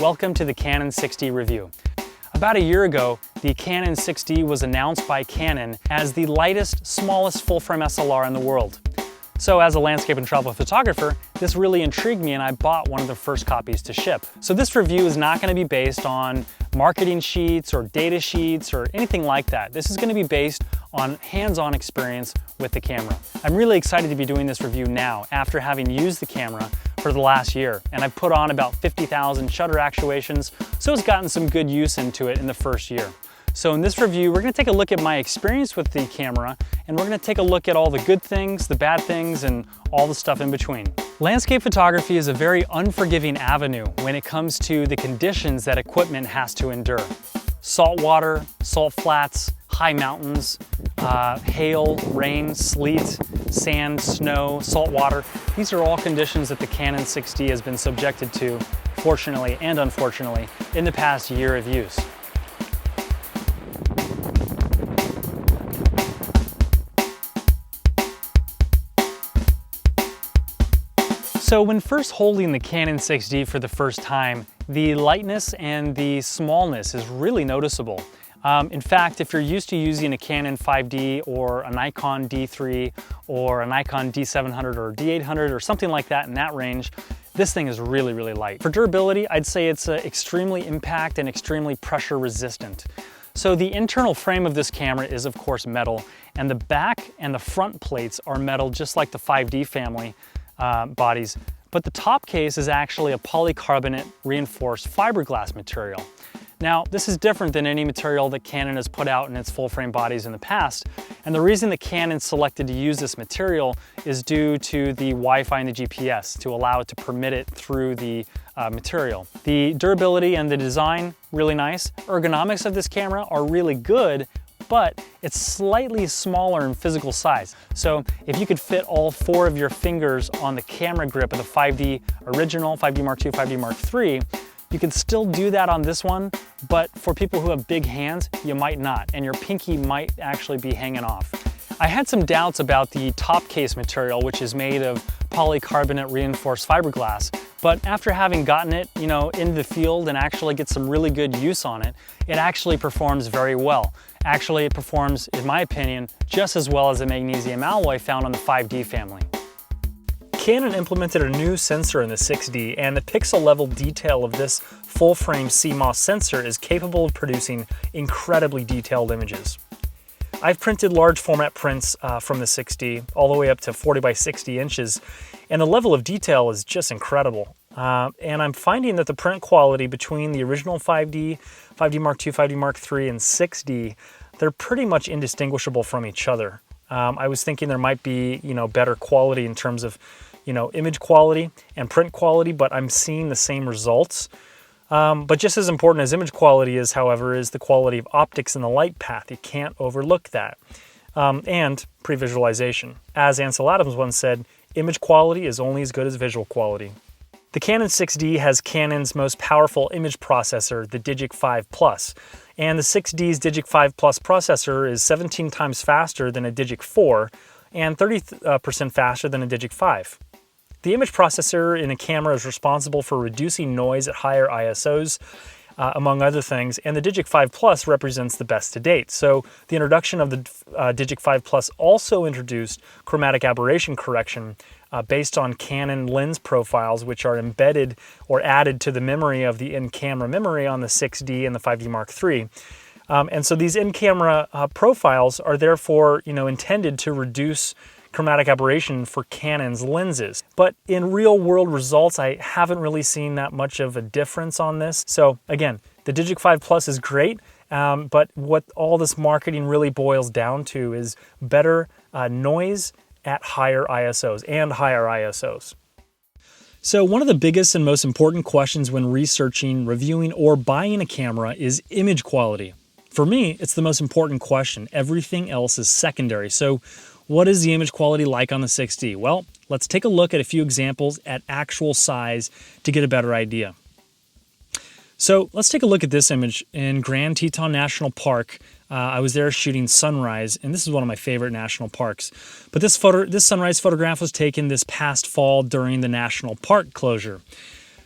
welcome to the Canon 6D review. About a year ago, the Canon 6D was announced by Canon as the lightest, smallest full-frame SLR in the world. So as a landscape and travel photographer, this really intrigued me and I bought one of the first copies to ship. So this review is not going to be based on marketing sheets or data sheets or anything like that. This is going to be based on hands-on experience with the camera. I'm really excited to be doing this review now after having used the camera for the last year, and I've put on about 50,000 shutter actuations, so it's gotten some good use into it in the first year. So in this review, we're going to take a look at my experience with the camera, and we're going to take a look at all the good things, the bad things, and all the stuff in between. Landscape photography is a very unforgiving avenue when it comes to the conditions that equipment has to endure. Salt water, salt flats, high mountains, hail, rain, sleet, sand, snow, salt water. These are all conditions that the Canon 6D has been subjected to, fortunately and unfortunately, in the past year of use. So when first holding the Canon 6D for the first time, the lightness and the smallness is really noticeable. In fact, if you're used to using a Canon 5D or a Nikon D3 or a Nikon D700 or D800 or something like that in that range, this thing is really, really light. For durability, I'd say it's extremely impact and extremely pressure resistant. So the internal frame of this camera is of course metal, and the back and the front plates are metal just like the 5D family bodies, but the top case is actually a polycarbonate reinforced fiberglass material. Now, this is different than any material that Canon has put out in its full-frame bodies in the past, and the reason that Canon selected to use this material is due to the Wi-Fi and the GPS, to allow it to permit it through the material. The durability and the design, really nice. Ergonomics of this camera are really good, but it's slightly smaller in physical size. So if you could fit all 4 of your fingers on the camera grip of the 5D original, 5D Mark II, 5D Mark III, you could still do that on this one, but for people who have big hands, you might not, and your pinky might actually be hanging off. I had some doubts about the top case material, which is made of polycarbonate reinforced fiberglass, but after having gotten it, into the field and actually get some really good use on it, it actually performs very well. Actually, it performs, in my opinion, just as well as the magnesium alloy found on the 5D family. Canon implemented a new sensor in the 6D, and the pixel level detail of this full-frame CMOS sensor is capable of producing incredibly detailed images. I've printed large format prints from the 6D all the way up to 40 by 60 inches, and the level of detail is just incredible. And I'm finding that the print quality between the original 5D, 5D Mark II, 5D Mark III, and 6D, they're pretty much indistinguishable from each other. I was thinking there might be, better quality in terms of, image quality and print quality, but I'm seeing the same results. But just as important as image quality is, however, is the quality of optics in the light path. You can't overlook that. And pre-visualization. As Ansel Adams once said, image quality is only as good as visual quality. The Canon 6D has Canon's most powerful image processor, the Digic 5 Plus, and the 6D's Digic 5 Plus processor is 17 times faster than a Digic 4 and 30% faster than a Digic 5. The image processor in a camera is responsible for reducing noise at higher ISOs, among other things, and the Digic 5 Plus represents the best to date. So the introduction of the Digic 5 Plus also introduced chromatic aberration correction based on Canon lens profiles, which are embedded or added to the memory of the in-camera memory on the 6D and the 5D Mark III. And so these in-camera profiles are therefore, intended to reduce chromatic aberration for Canon's lenses. But in real-world results, I haven't really seen that much of a difference on this. So again, the Digic 5 Plus is great, but what all this marketing really boils down to is better noise at higher ISOs and higher ISOs. So one of the biggest and most important questions when researching, reviewing, or buying a camera is image quality. For me, it's the most important question. Everything else is secondary. So what is the image quality like on the 6D? Well, let's take a look at a few examples at actual size to get a better idea. So let's take a look at this image in Grand Teton National Park. I was there shooting sunrise, and this is one of my favorite national parks. But this sunrise photograph was taken this past fall during the national park closure.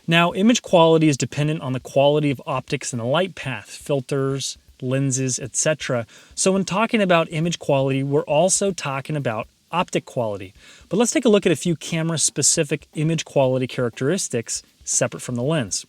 Now, image quality is dependent on the quality of optics in the light path, filters, lenses, etc. So when talking about image quality, we're also talking about optic quality. But let's take a look at a few camera-specific image quality characteristics separate from the lens.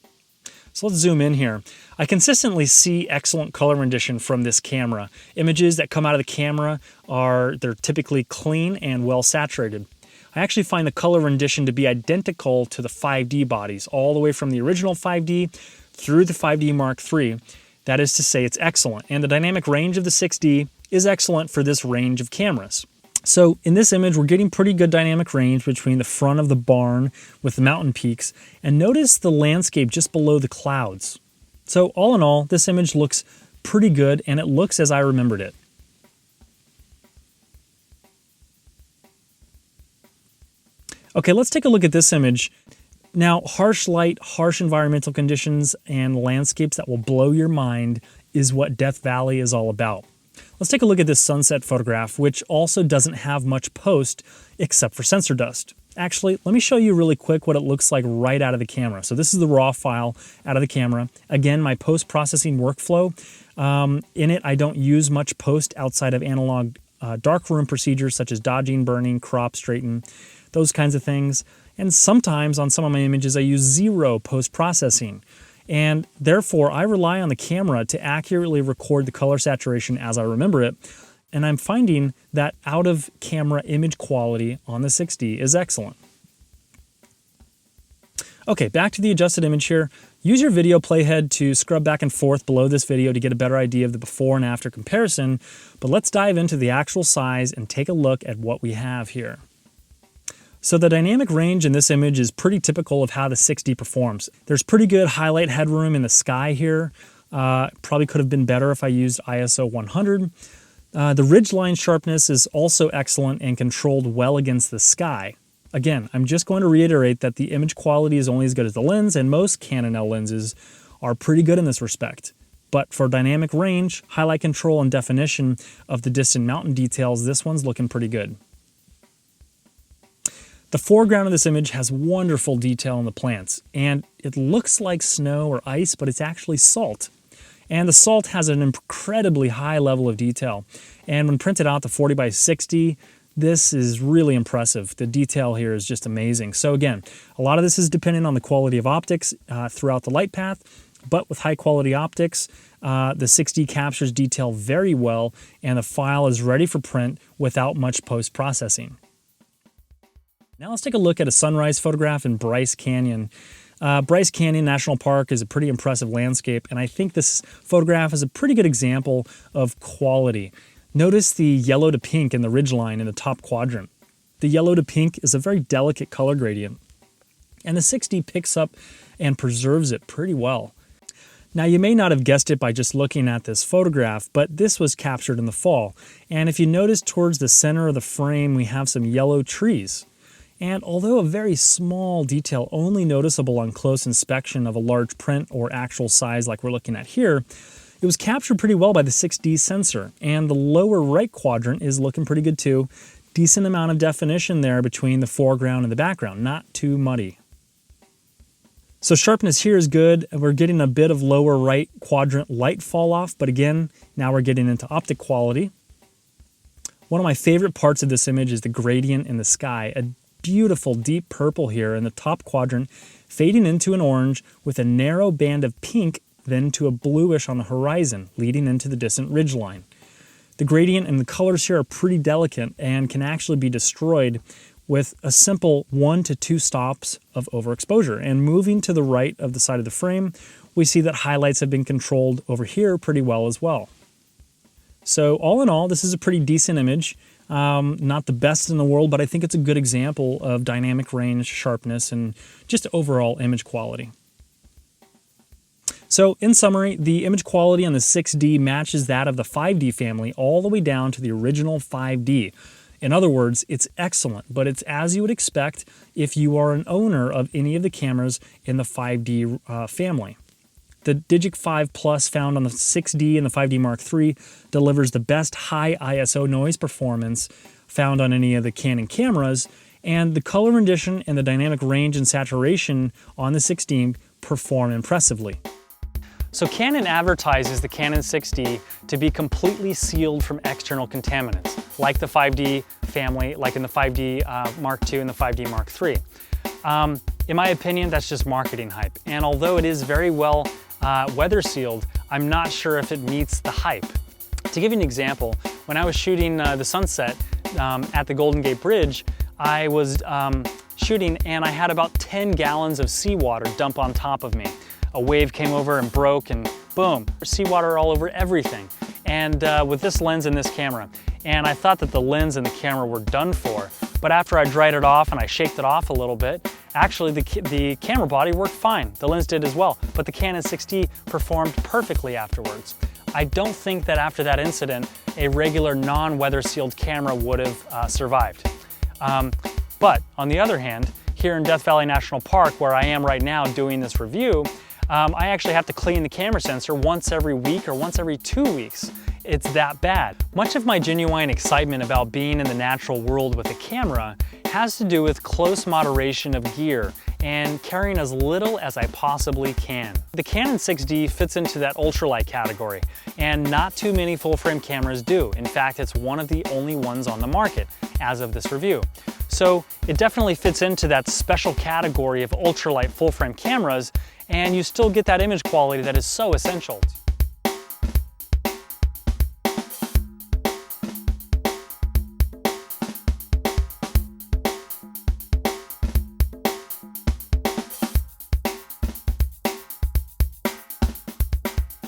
So let's zoom in here. I consistently see excellent color rendition from this camera. Images that come out of the camera they're typically clean and well saturated. I actually find the color rendition to be identical to the 5D bodies, all the way from the original 5D through the 5D Mark III. That is to say, it's excellent. And the dynamic range of the 6D is excellent for this range of cameras. So in this image, we're getting pretty good dynamic range between the front of the barn with the mountain peaks, and notice the landscape just below the clouds. So all in all, this image looks pretty good, and it looks as I remembered it. Okay, let's take a look at this image. Now, harsh light, harsh environmental conditions, and landscapes that will blow your mind is what Death Valley is all about. Let's take a look at this sunset photograph, which also doesn't have much post except for sensor dust. Actually, let me show you really quick what it looks like right out of the camera. So this is the raw file out of the camera. Again, my post-processing workflow. In it, I don't use much post outside of analog darkroom procedures such as dodging, burning, crop, straighten, those kinds of things. And sometimes on some of my images, I use zero post-processing. And therefore, I rely on the camera to accurately record the color saturation as I remember it. And I'm finding that out-of-camera image quality on the 6D is excellent. Okay, back to the adjusted image here. Use your video playhead to scrub back and forth below this video to get a better idea of the before and after comparison. But let's dive into the actual size and take a look at what we have here. So the dynamic range in this image is pretty typical of how the 6D performs. There's pretty good highlight headroom in the sky here. Probably could have been better if I used ISO 100. The ridgeline sharpness is also excellent and controlled well against the sky. Again, I'm just going to reiterate that the image quality is only as good as the lens, and most Canon L lenses are pretty good in this respect. But for dynamic range, highlight control, and definition of the distant mountain details, this one's looking pretty good. The foreground of this image has wonderful detail in the plants, and it looks like snow or ice, but it's actually salt. And the salt has an incredibly high level of detail. And when printed out to 40 by 60, this is really impressive. The detail here is just amazing. So again, a lot of this is dependent on the quality of optics throughout the light path, but with high quality optics, the 6D captures detail very well, and the file is ready for print without much post-processing. Now let's take a look at a sunrise photograph in Bryce Canyon. Bryce Canyon National Park is a pretty impressive landscape, and I think this photograph is a pretty good example of quality. Notice the yellow to pink in the ridgeline in the top quadrant. The yellow to pink is a very delicate color gradient, and the 6D picks up and preserves it pretty well. Now you may not have guessed it by just looking at this photograph, but this was captured in the fall. And if you notice towards the center of the frame, we have some yellow trees. And although a very small detail only noticeable on close inspection of a large print or actual size like we're looking at here, it was captured pretty well by the 6D sensor. And the lower right quadrant is looking pretty good too. Decent amount of definition there between the foreground and the background, not too muddy. So sharpness here is good. We're getting a bit of lower right quadrant light fall off, but again, now we're getting into optic quality. One of my favorite parts of this image is the gradient in the sky. A beautiful deep purple here in the top quadrant, fading into an orange with a narrow band of pink, then to a bluish on the horizon, leading into the distant ridgeline. The gradient and the colors here are pretty delicate and can actually be destroyed with a simple 1 to 2 stops of overexposure. And moving to the right of the side of the frame, we see that highlights have been controlled over here pretty well as well. So all in all, this is a pretty decent image. Not the best in the world, but I think it's a good example of dynamic range, sharpness, and just overall image quality. So in summary, the image quality on the 6D matches that of the 5D family all the way down to the original 5D. In other words, it's excellent, but it's as you would expect if you are an owner of any of the cameras in the 5D family. The Digic 5 Plus found on the 6D and the 5D Mark III delivers the best high ISO noise performance found on any of the Canon cameras, And the color rendition and the dynamic range and saturation on the 6D perform impressively. So Canon advertises the Canon 6D to be completely sealed from external contaminants, like the 5D family, like in the 5D Mark II and the 5D Mark III. In my opinion, that's just marketing hype. And although it is very well weather sealed, I'm not sure if it meets the hype. To give you an example, when I was shooting the sunset at the Golden Gate Bridge, I was shooting and I had about 10 gallons of seawater dump on top of me. A wave came over and broke and boom, seawater all over everything. And with this lens and this camera. And I thought that the lens and the camera were done for. But after I dried it off and I shaked it off a little bit, actually the camera body worked fine. The lens did as well, but the Canon 6D performed perfectly afterwards. I don't think that after that incident, a regular non-weather sealed camera would have survived. But on the other hand, here in Death Valley National Park, where I am right now doing this review, I actually have to clean the camera sensor once every week or once every 2 weeks. It's that bad. Much of my genuine excitement about being in the natural world with a camera has to do with close moderation of gear and carrying as little as I possibly can. The Canon 6D fits into that ultralight category, and not too many full-frame cameras do. In fact, it's one of the only ones on the market as of this review. So it definitely fits into that special category of ultralight full-frame cameras, and you still get that image quality that is so essential.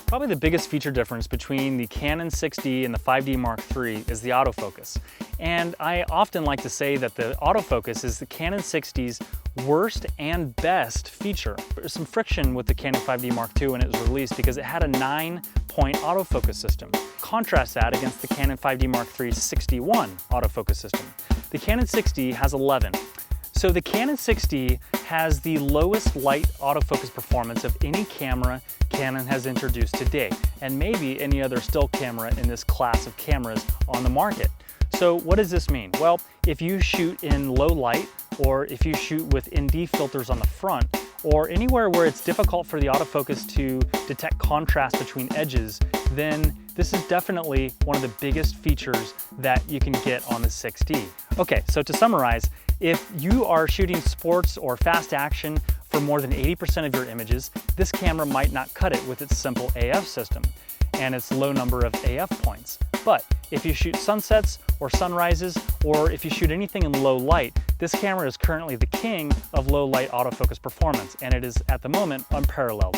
Probably the biggest feature difference between the Canon 6D and the 5D Mark III is the autofocus. And I often like to say that the autofocus is the Canon 6D's worst and best feature. There's some friction with the Canon 5D Mark II when it was released because it had a 9-point autofocus system. Contrast that against the Canon 5D Mark III's 61 autofocus system. The Canon 6D has 11. So the Canon 6D has the lowest light autofocus performance of any camera Canon has introduced to date, and maybe any other still camera in this class of cameras on the market. So what does this mean? Well, if you shoot in low light, or if you shoot with ND filters on the front, or anywhere where it's difficult for the autofocus to detect contrast between edges, then this is definitely one of the biggest features that you can get on the 6D. Okay, so to summarize, if you are shooting sports or fast action for more than 80% of your images, this camera might not cut it with its simple AF system and its low number of AF points. But if you shoot sunsets or sunrises, or if you shoot anything in low light, this camera is currently the king of low light autofocus performance, and it is at the moment unparalleled.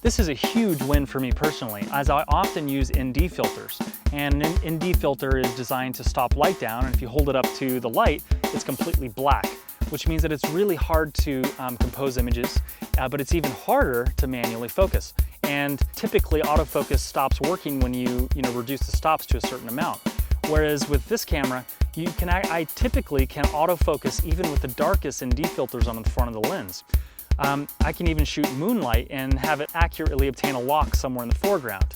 This is a huge win for me personally, as I often use ND filters. And an ND filter is designed to stop light down, and if you hold it up to the light, it's completely black, which means that it's really hard to compose images, but it's even harder to manually focus. And typically autofocus stops working when you reduce the stops to a certain amount. Whereas with this camera, I typically can autofocus even with the darkest ND filters on the front of the lens. I can even shoot moonlight and have it accurately obtain a lock somewhere in the foreground.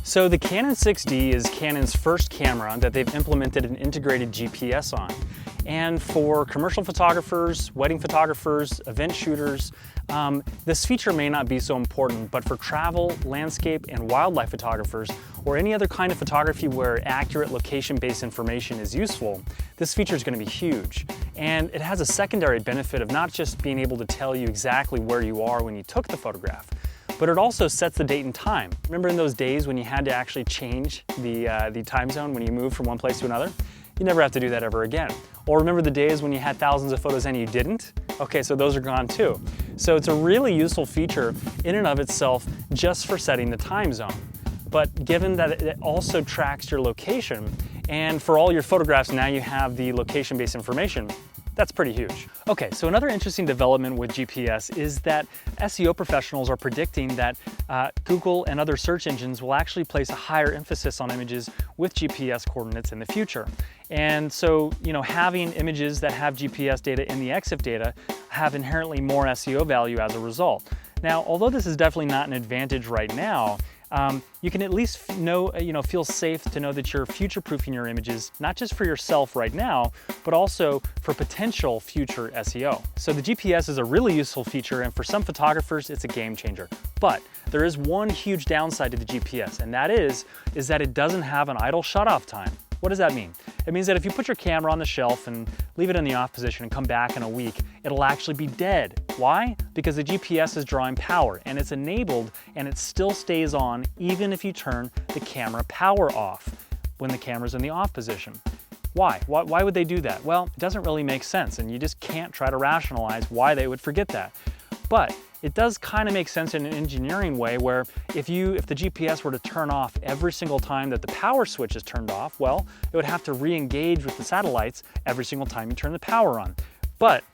So the Canon 6D is Canon's first camera that they've implemented an integrated GPS on. And for commercial photographers, wedding photographers, event shooters, this feature may not be so important, but for travel, landscape, and wildlife photographers, or any other kind of photography where accurate location-based information is useful, this feature is going to be huge. And it has a secondary benefit of not just being able to tell you exactly where you are when you took the photograph, but it also sets the date and time. Remember in those days when you had to actually change the time zone when you moved from one place to another? You never have to do that ever again. Or remember the days when you had thousands of photos and you didn't? Okay, so those are gone too. So it's a really useful feature in and of itself just for setting the time zone. But given that it also tracks your location, and for all your photographs now you have the location-based information, That's pretty huge. Okay, so another interesting development with GPS is that SEO professionals are predicting that Google and other search engines will actually place a higher emphasis on images with GPS coordinates in the future. And so, having images that have GPS data in the EXIF data have inherently more SEO value as a result. Now, although this is definitely not an advantage right now, you can at least feel safe to know that you're future-proofing your images, not just for yourself right now, but also for potential future SEO. So the GPS is a really useful feature, and for some photographers, it's a game changer. But there is one huge downside to the GPS, and that is that it doesn't have an idle shut-off time. What does that mean? It means that if you put your camera on the shelf and leave it in the off position and come back in a week, it'll actually be dead. Why? Because the GPS is drawing power and it's enabled and it still stays on even if you turn the camera power off when the camera's in the off position. Why? Why would they do that? Well, it doesn't really make sense and you just can't try to rationalize why they would forget that. But it does kind of make sense in an engineering way where if the GPS were to turn off every single time that the power switch is turned off, well, it would have to re-engage with the satellites every single time you turn the power on. But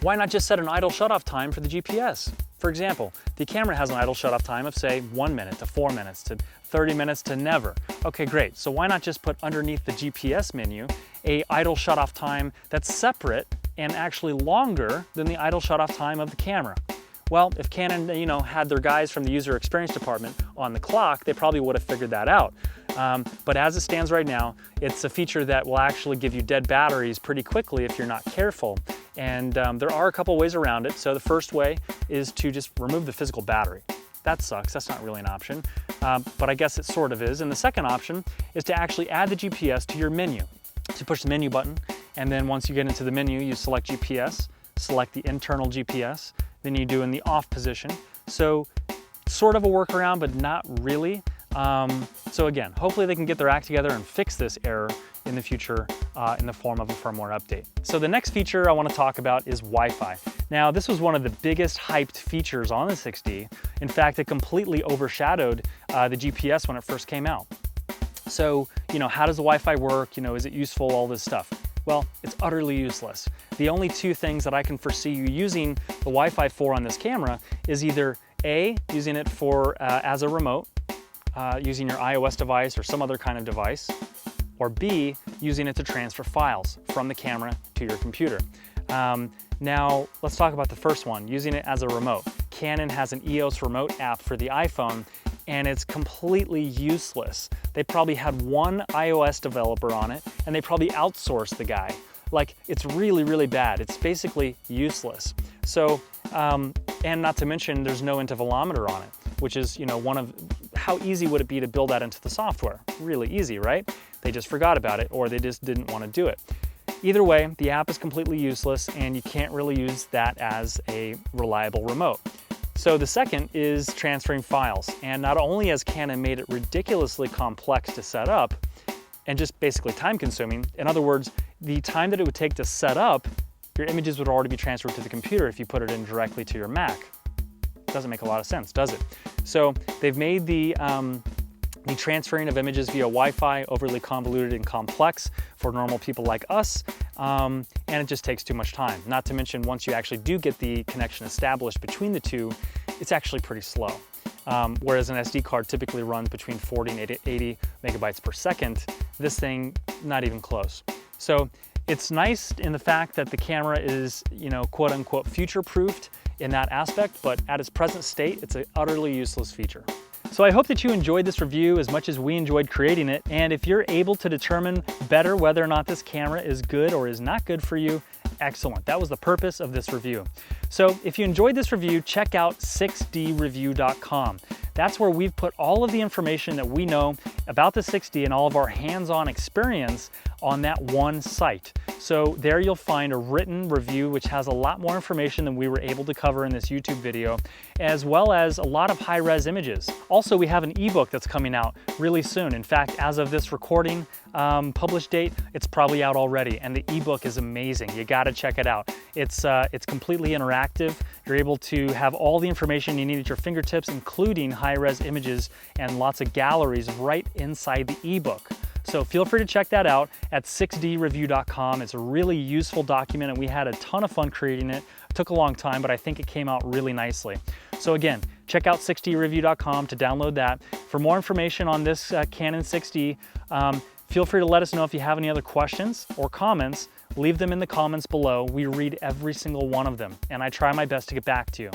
why not just set an idle shut-off time for the GPS? For example, the camera has an idle shut-off time of say 1 minute to 4 minutes to 30 minutes to never. Okay, great. So why not just put underneath the GPS menu a idle shut-off time that's separate and actually longer than the idle shut-off time of the camera? Well, if Canon, had their guys from the user experience department on the clock, they probably would have figured that out. But as it stands right now, it's a feature that will actually give you dead batteries pretty quickly if you're not careful. And there are a couple ways around it. So the first way is to just remove the physical battery. That sucks, that's not really an option, but I guess it sort of is. And the second option is to actually add the GPS to your menu. So you push the menu button, and then once you get into the menu, you select GPS, select the internal GPS, then you do in the off position. So sort of a workaround, but not really. So again, hopefully they can get their act together and fix this error in the future in the form of a firmware update. So the next feature I want to talk about is Wi-Fi. Now, this was one of the biggest hyped features on the 6D. In fact, it completely overshadowed the GPS when it first came out. So, how does the Wi-Fi work? Is it useful? All this stuff. Well, it's utterly useless. The only two things that I can foresee you using the Wi-Fi for on this camera is either A, using it for as a remote, using your iOS device or some other kind of device, or B, using it to transfer files from the camera to your computer. Now, let's talk about the first one, using it as a remote. Canon has an EOS remote app for the iPhone, and it's completely useless. They probably had one iOS developer on it, and they probably outsourced the guy. Like, it's really, really bad. It's basically useless. So, and not to mention, there's no intervalometer on it, which is, how easy would it be to build that into the software? Really easy, right? They just forgot about it, or they just didn't want to do it. Either way, the app is completely useless, and you can't really use that as a reliable remote. So the second is transferring files. And not only has Canon made it ridiculously complex to set up and just basically time consuming, in other words, the time that it would take to set up, your images would already be transferred to the computer if you put it in directly to your Mac. Doesn't make a lot of sense, does it? So they've made the transferring of images via Wi-Fi overly convoluted and complex for normal people like us, and it just takes too much time. Not to mention, once you actually do get the connection established between the two, it's actually pretty slow. Whereas an SD card typically runs between 40 and 80 megabytes per second, this thing, not even close. So it's nice in the fact that the camera is, quote unquote, future-proofed in that aspect, but at its present state, it's an utterly useless feature. So I hope that you enjoyed this review as much as we enjoyed creating it, and if you're able to determine better whether or not this camera is good or is not good for you, excellent. That was the purpose of this review. So if you enjoyed this review, check out 6dreview.com. That's where we've put all of the information that we know about the 6D and all of our hands-on experience on that one site. So there you'll find a written review which has a lot more information than we were able to cover in this YouTube video, as well as a lot of high-res images. Also, we have an ebook that's coming out really soon. In fact, as of this recording published date, it's probably out already, and the ebook is amazing. You gotta check it out. It's completely interactive. You're able to have all the information you need at your fingertips, including high-res images and lots of galleries right inside the ebook. So feel free to check that out at 6dreview.com. It's a really useful document and we had a ton of fun creating it. It took a long time, but I think it came out really nicely. So again, check out 6dreview.com to download that. For more information on this Canon 6D, feel free to let us know if you have any other questions or comments. Leave them in the comments below. We read every single one of them, and I try my best to get back to you.